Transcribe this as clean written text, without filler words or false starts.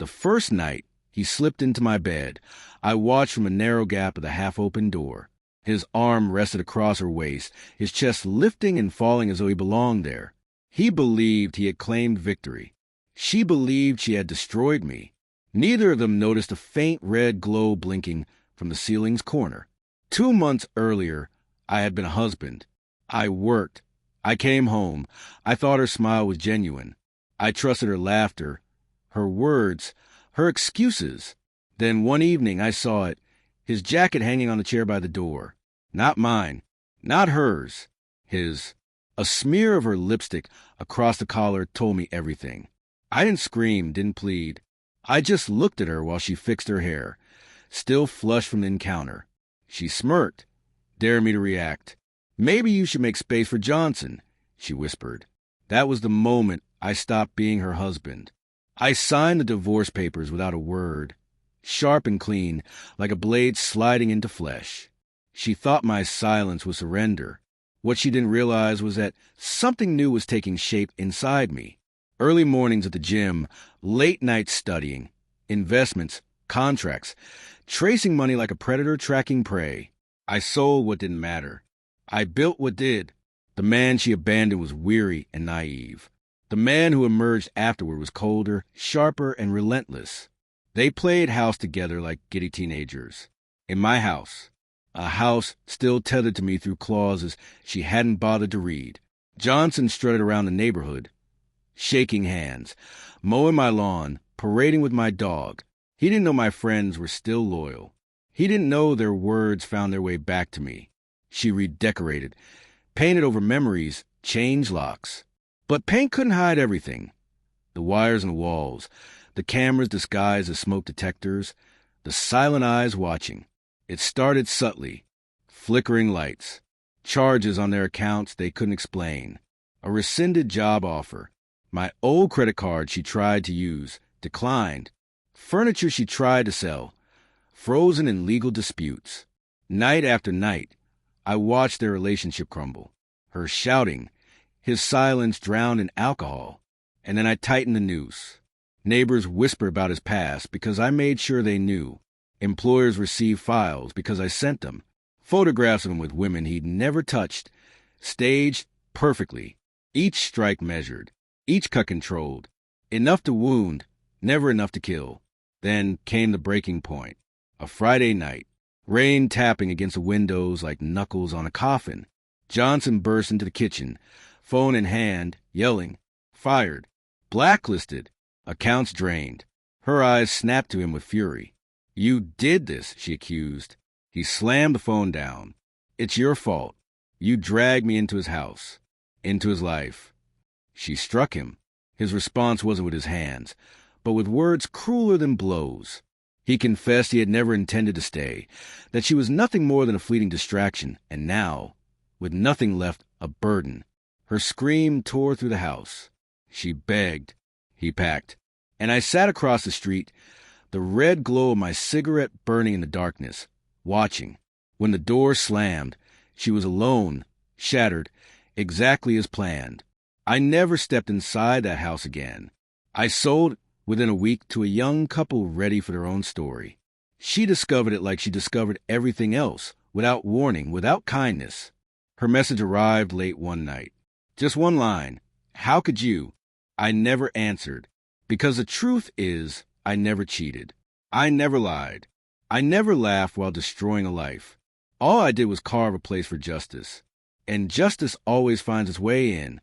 The first night, he slipped into my bed. I watched from a narrow gap of the half-open door. His arm rested across her waist, his chest lifting and falling as though he belonged there. He believed he had claimed victory. She believed she had destroyed me. Neither of them noticed a faint red glow blinking from the ceiling's corner. 2 months earlier, I had been a husband. I worked. I came home. I thought her smile was genuine. I trusted her laughter, her words, her excuses. Then one evening I saw it, his jacket hanging on the chair by the door. Not mine, not hers, his. A smear of her lipstick across the collar told me everything. I didn't scream, didn't plead. I just looked at her while she fixed her hair, still flushed from the encounter. She smirked, dared me to react. "Maybe you should make space for Johnson," she whispered. That was the moment I stopped being her husband. I signed the divorce papers without a word, sharp and clean, like a blade sliding into flesh. She thought my silence was surrender. What she didn't realize was that something new was taking shape inside me. Early mornings at the gym, late nights studying, investments, contracts, tracing money like a predator tracking prey. I sold what didn't matter. I built what did. The man she abandoned was weary and naive. The man who emerged afterward was colder, sharper, and relentless. They played house together like giddy teenagers. In my house. A house still tethered to me through clauses she hadn't bothered to read. Johnson strutted around the neighborhood, shaking hands, mowing my lawn, parading with my dog. He didn't know my friends were still loyal. He didn't know their words found their way back to me. She redecorated, painted over memories, changed locks. But paint couldn't hide everything. The wires and the walls, the cameras disguised as smoke detectors, the silent eyes watching. It started subtly, flickering lights, charges on their accounts they couldn't explain, a rescinded job offer, my old credit card she tried to use, declined, furniture she tried to sell, frozen in legal disputes. Night after night, I watched their relationship crumble, her shouting, his silence drowned in alcohol, and then I tightened the noose. Neighbors whispered about his past because I made sure they knew. Employers received files because I sent them, photographs of him with women he'd never touched, staged perfectly, each strike measured, each cut controlled, enough to wound, never enough to kill. Then came the breaking point. A Friday night, rain tapping against the windows like knuckles on a coffin. Johnson burst into the kitchen, phone in hand, yelling, fired, blacklisted, accounts drained. Her eyes snapped to him with fury. "You did this," she accused. He slammed the phone down. "It's your fault. You dragged me into his house, into his life." She struck him. His response wasn't with his hands, but with words crueler than blows. He confessed he had never intended to stay, that she was nothing more than a fleeting distraction, and now, with nothing left, a burden. Her scream tore through the house. She begged. He packed. And I sat across the street, the red glow of my cigarette burning in the darkness, watching. When the door slammed, she was alone, shattered, exactly as planned. I never stepped inside that house again. I sold within a week to a young couple ready for their own story. She discovered it like she discovered everything else, without warning, without kindness. Her message arrived late one night. Just one line. "How could you?" I never answered, because the truth is, I never cheated. I never lied. I never laughed while destroying a life. All I did was carve a place for justice. And justice always finds its way in,